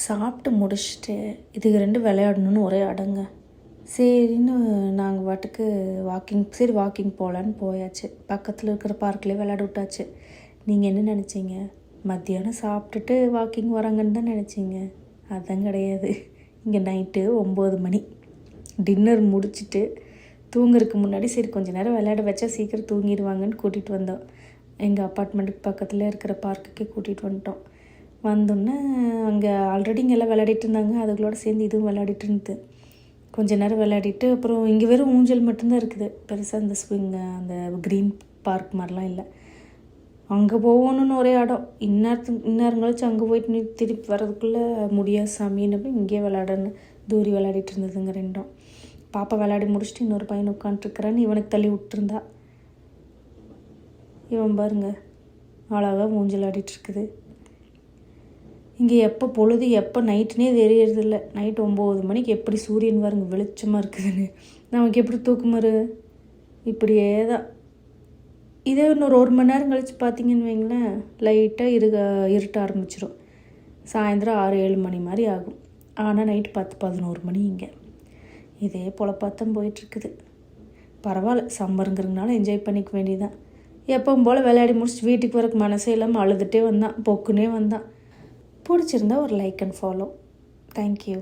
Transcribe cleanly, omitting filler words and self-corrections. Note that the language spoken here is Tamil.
சாப்பிட்டு முடிச்சுட்டு இதுக்கு 2 விளையாடணுன்னு ஒரே அடங்க. சரின்னு நாங்கள் பாட்டுக்கு வாக்கிங் போகலான்னு போயாச்சு. பக்கத்தில் இருக்கிற பார்க்லேயே விளையாட விட்டாச்சு. நீங்கள் என்ன நினச்சிங்க? மத்தியானம் சாப்பிட்டுட்டு வாக்கிங் வராங்கன்னு தான் நினச்சிங்க? அதுதான் கிடையாது. இங்கே நைட்டு 9 மணி. டின்னர் முடிச்சுட்டு தூங்குறதுக்கு முன்னாடி சரி கொஞ்சம் நேரம் விளையாட வச்சா சீக்கிரம் தூங்கிடுவாங்கன்னு கூட்டிகிட்டு வந்தோம். எங்கள் அப்பார்ட்மெண்ட்டுக்கு பக்கத்தில் இருக்கிற பார்க்குக்கே கூட்டிகிட்டு வந்துட்டோம். வந்தோன்னே அங்கே ஆல்ரெடி இங்கே எல்லாம் விளையாடிட்டு இருந்தாங்க. அதுகளோட சேர்ந்து இதுவும் விளையாடிட்டு இருந்தது. கொஞ்சம் நேரம் விளையாடிட்டு அப்புறம் இங்கே வெறும் ஊஞ்சல் மட்டும்தான் இருக்குது. பெருசாக அந்த ஸ்விங்கு அந்த க்ரீன் பார்க் மாதிரிலாம் இல்லை. அங்கே போகணுன்னு ஒரே இடம். இந்நேரம் கழிச்சு அங்கே போயிட்டு திருப்பி வர்றதுக்குள்ளே முடியாது சாமின்னு அப்படி இங்கேயே விளையாடன்னு தூரி விளையாடிட்டு இருந்ததுங்க 2ம். பாப்பா விளையாடி முடிச்சுட்டு இன்னொரு பையன் உட்காந்துருக்குறான்னு இவனுக்கு தள்ளி விட்டுருந்தா. இவன் பாருங்க அழகாக ஊஞ்சல் ஆடிட்டு இருக்குது. இங்கே எப்போ பொழுது எப்போ நைட்டுனே தெரியறதில்ல. நைட்டு 9 மணிக்கு எப்படி சூரியன் பாருங்க வெளிச்சமாக இருக்குதுன்னு. நமக்கு எப்படி தூக்கம் வரும்? இப்படியே தான். இதே இன்னொரு 1 மணி நேரம் கழித்து பார்த்தீங்கன்னு வைங்களேன், லைட்டாக இருட்ட ஆரம்பிச்சிடும். சாயந்தரம் 6-7 மணி மாதிரி ஆகும். ஆனால் நைட்டு 10-11 மணி இங்கே. இதே பொழப்பாத்தான் போயிட்டுருக்குது. பரவாயில்ல, சம்மருங்கிறதுனால என்ஜாய் பண்ணிக்க வேண்டியதான். எப்பவும் போல் விளையாடி முடிச்சுட்டு வீட்டுக்கு வரக்கு மனசே இல்லாமல் அழுதுகிட்டே வந்தான், பொக்குன்னே வந்தான். பிடிச்சிருந்தா ஒரு லைக் அண்ட் ஃபாலோ. தேங்க்யூ.